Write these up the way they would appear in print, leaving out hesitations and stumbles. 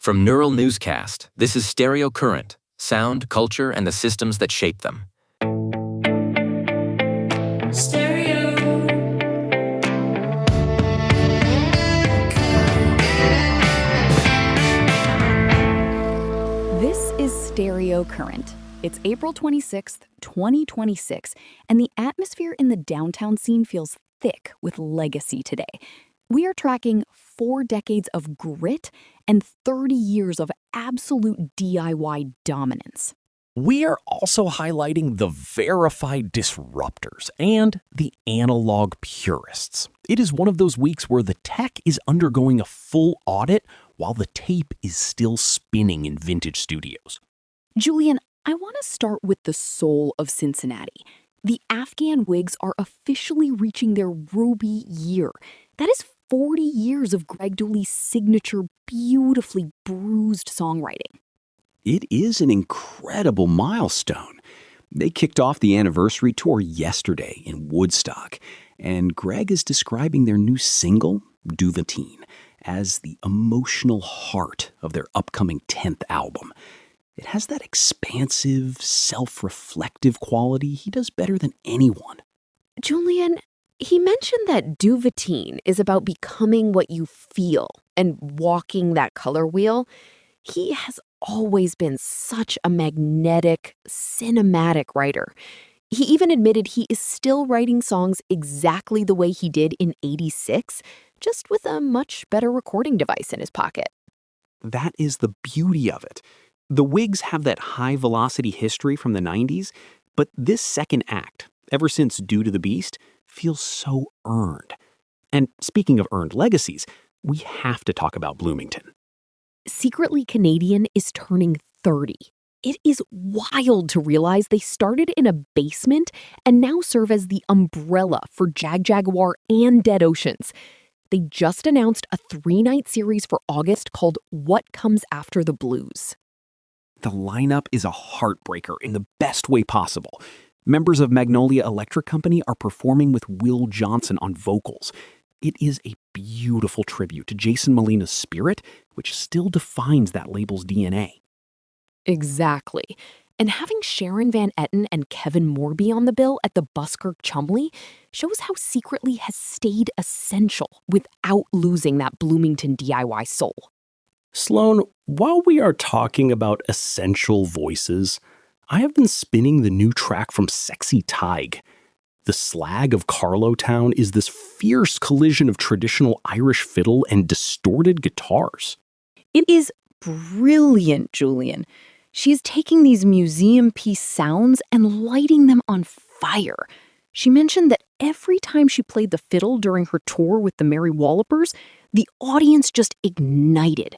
From Neural Newscast, this is Stereo Current, sound, culture, and the systems that shape them. Stereo. This is Stereo Current. It's April 26th, 2026, and the atmosphere in the downtown scene feels thick with legacy today. We are tracking 4 decades of grit and 30 years of absolute DIY dominance. We are also highlighting the verified disruptors and the analog purists. It is one of those weeks where the tech is undergoing a full audit while the tape is still spinning in vintage studios. Julian, I want to start with the soul of Cincinnati. The Afghan Whigs are officially reaching their Ruby year. That is 40 years of Greg Dulli's signature, beautifully bruised songwriting. It is an incredible milestone. They kicked off the Anniversary tour yesterday in Woodstock, and Greg is describing their new single, Duvateen, as the emotional heart of their upcoming 10th album. It has that expansive, self-reflective quality he does better than anyone. Julian, he mentioned that Duvateen is about becoming what you feel and walking that color wheel. He has always been such a magnetic, cinematic writer. He even admitted he is still writing songs exactly the way he did in '86, just with a much better recording device in his pocket. That is the beauty of it. The Whigs have that high-velocity history from the 90s, but this second act, ever since Due to the Beast, feels so earned. And speaking of earned legacies, we have to talk about Bloomington. Secretly Canadian is turning 30. It is wild to realize they started in a basement and now serve as the umbrella for Jag-Jaguar and Dead Oceans. They just announced a 3-night series for August called What Comes After the Blues. The lineup is a heartbreaker in the best way possible. Members of Magnolia Electric Company are performing with Will Johnson on vocals. It is a beautiful tribute to Jason Molina's spirit, which still defines that label's DNA. Exactly. And having Sharon Van Etten and Kevin Morby on the bill at the Buskirk Chumley shows how Secretly has stayed essential without losing that Bloomington DIY soul. Sloan, while we are talking about essential voices, I have been spinning the new track from SexyTadhg. The slag of Carlowtown is this fierce collision of traditional Irish fiddle and distorted guitars. It is brilliant, Julian. She's taking these museum piece sounds and lighting them on fire. She mentioned that every time she played the fiddle during her tour with the Merry Wallopers, the audience just ignited.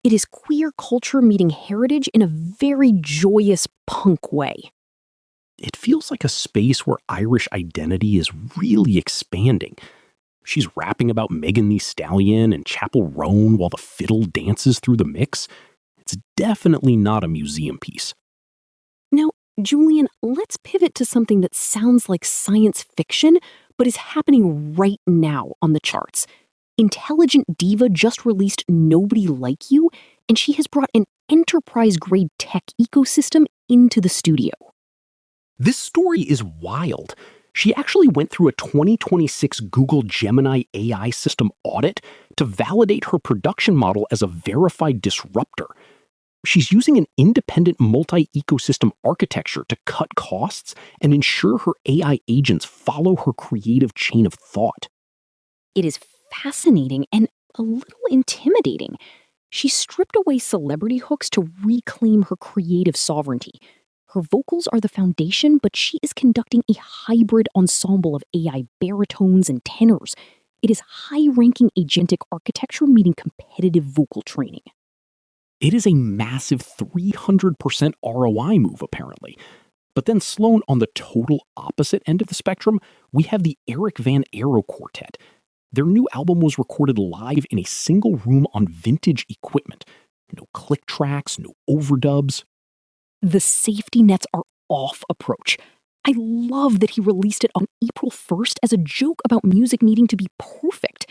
It is queer culture meeting heritage in a very joyous punk way. It feels like a space where Irish identity is really expanding. She's rapping about Megan Thee Stallion and Chapel Roan while the fiddle dances through the mix. It's definitely not a museum piece. Now, Julian, let's pivot to something that sounds like science fiction, but is happening right now on the charts. Intelligent Diva just released Nobody Like You, and she has brought an enterprise-grade tech ecosystem into the studio. This story is wild. She actually went through a 2026 Google Gemini AI system audit to validate her production model as a verified disruptor. She's using an independent multi-ecosystem architecture to cut costs and ensure her AI agents follow her creative chain of thought. It is fascinating and a little intimidating. She stripped away celebrity hooks to reclaim her creative sovereignty. Her vocals are the foundation, but she is conducting a hybrid ensemble of AI baritones and tenors. It is high-ranking agentic architecture meeting competitive vocal training. It is a massive 300% ROI move, apparently. But then Sloan, on the total opposite end of the spectrum, we have the Eric Van Aro Quartet. Their new album was recorded live in a single room on vintage equipment. No click tracks, no overdubs. The safety nets are off approach. I love that he released it on April 1st as a joke about music needing to be perfect.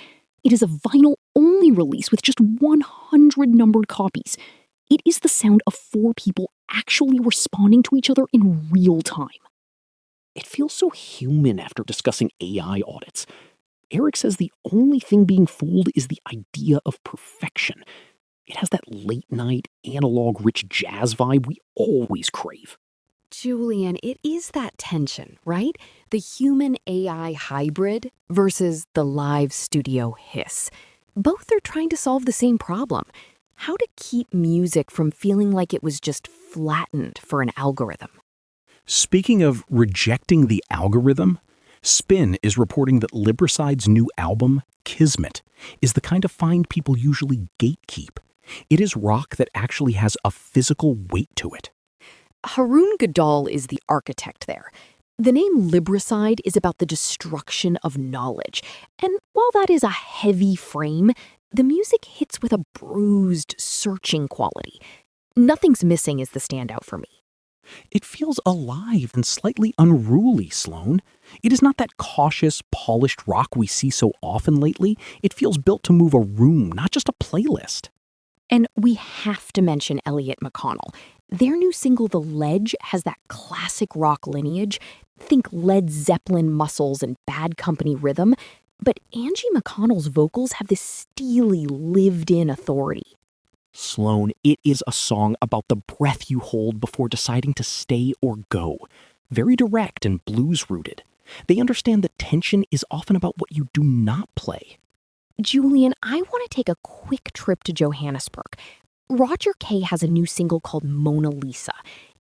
It is a vinyl-only release with just 100 numbered copies. It is the sound of 4 people actually responding to each other in real time. It feels so human after discussing AI audits. Eric says the only thing being fooled is the idea of perfection. It has that late-night, analog-rich jazz vibe we always crave. Julian, it is that tension, right? The human-AI hybrid versus the live studio hiss. Both are trying to solve the same problem: how to keep music from feeling like it was just flattened for an algorithm. Speaking of rejecting the algorithm, Spin is reporting that Libricide's new album, Kismet, is the kind of find people usually gatekeep. It is rock that actually has a physical weight to it. Haroon Goodall is the architect there. The name Libricide is about the destruction of knowledge, and while that is a heavy frame, the music hits with a bruised, searching quality. Nothing's Missing is the standout for me. It feels alive and slightly unruly, Sloan. It is not that cautious, polished rock we see so often lately. It feels built to move a room, not just a playlist. And we have to mention Elliot McConnell. Their new single, The Ledge, has that classic rock lineage. Think Led Zeppelin muscles and Bad Company rhythm. But Angie McConnell's vocals have this steely, lived-in authority. Sloan, it is a song about the breath you hold before deciding to stay or go. Very direct and blues-rooted. They understand that tension is often about what you do not play. Julian, I want to take a quick trip to Johannesburg. Roger K has a new single called Mona Lisa.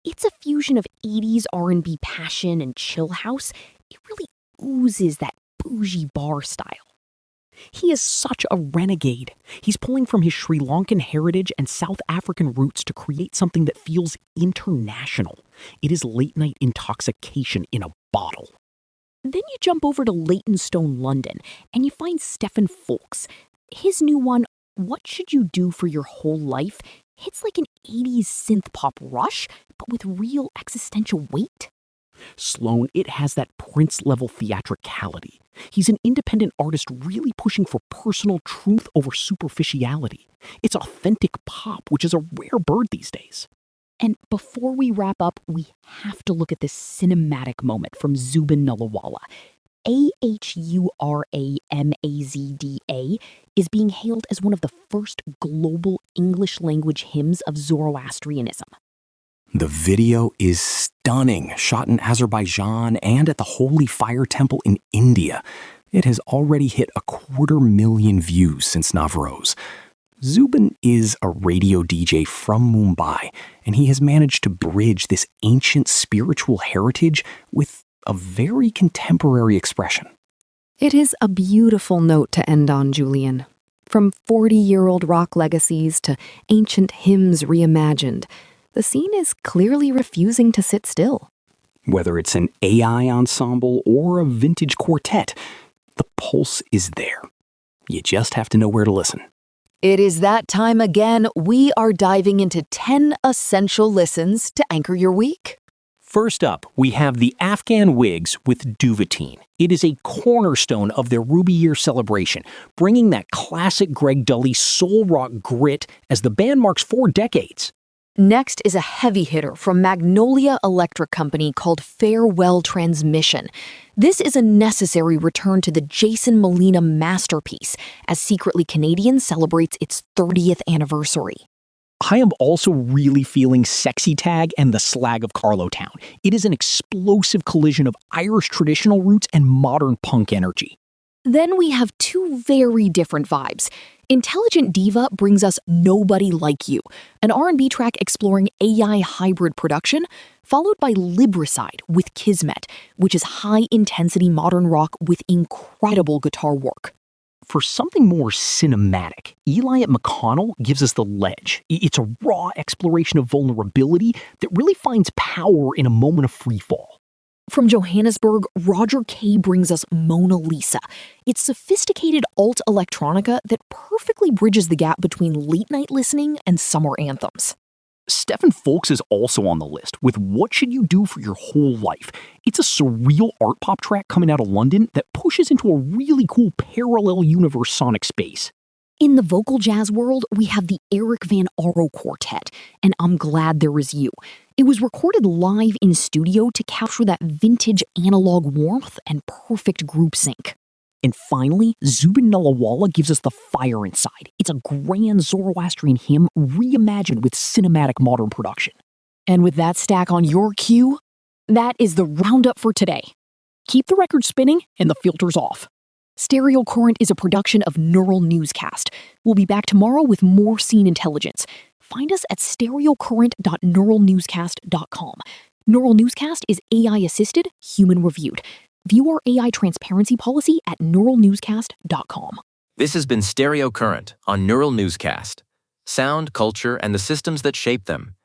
It's a fusion of 80s R&B passion and chill house. It really oozes that bougie bar style. He is such a renegade. He's pulling from his Sri Lankan heritage and South African roots to create something that feels international. It is late-night intoxication in a bottle. Then you jump over to Leytonstone, London, and you find Stephan Folkes. His new one, What Should You Do for Your Whole Life, hits like an 80s synth-pop rush, but with real existential weight. Sloan, it has that Prince-level theatricality. He's an independent artist really pushing for personal truth over superficiality. It's authentic pop, which is a rare bird these days. And before we wrap up, we have to look at this cinematic moment from Zubin Nalawala. Ahuramazda is being hailed as one of the first global English-language hymns of Zoroastrianism. The video is stunning, shot in Azerbaijan and at the Holy Fire Temple in India. It has already hit 250,000 views since Navroz. Zubin is a radio DJ from Mumbai, and he has managed to bridge this ancient spiritual heritage with a very contemporary expression. It is a beautiful note to end on, Julian. From 40-year-old rock legacies to ancient hymns reimagined, the scene is clearly refusing to sit still. Whether it's an AI ensemble or a vintage quartet, the pulse is there. You just have to know where to listen. It is that time again. We are diving into 10 essential listens to anchor your week. First up, we have the Afghan Whigs with Duvateen. It is a cornerstone of their Ruby Year celebration, bringing that classic Greg Dulli soul rock grit as the band marks 4 decades. Next is a heavy hitter from Magnolia Electric Company called Farewell Transmission. This is a necessary return to the Jason Molina masterpiece as Secretly Canadian celebrates its 30th anniversary. I am also really feeling SexyTadhg and the slag of Carlowtown. It is an explosive collision of Irish traditional roots and modern punk energy. Then we have 2 very different vibes. Intelligent Diva brings us Nobody Like You, an R&B track exploring AI hybrid production, followed by Libricide with Kismet, which is high-intensity modern rock with incredible guitar work. For something more cinematic, Elliot McConnell gives us The Ledge. It's a raw exploration of vulnerability that really finds power in a moment of freefall. From Johannesburg, Roger K brings us Mona Lisa. It's sophisticated alt-electronica that perfectly bridges the gap between late-night listening and summer anthems. Stephan Folkes is also on the list with What Should You Do for Your Whole Life? It's a surreal art pop track coming out of London that pushes into a really cool parallel universe sonic space. In the vocal jazz world, we have the Eric Van Aro Quartet, and I'm Glad There Was You. It was recorded live in studio to capture that vintage analog warmth and perfect group sync. And finally, Zubin Nalawala gives us The Fire Inside. It's a grand Zoroastrian hymn reimagined with cinematic modern production. And with that stack on your cue, that is the roundup for today. Keep the record spinning and the filters off. Stereo Current is a production of Neural Newscast. We'll be back tomorrow with more scene intelligence. Find us at stereocurrent.neuralnewscast.com. Neural Newscast is AI-assisted, human-reviewed. View our AI transparency policy at neuralnewscast.com. This has been Stereo Current on Neural Newscast. Sound, culture, and the systems that shape them.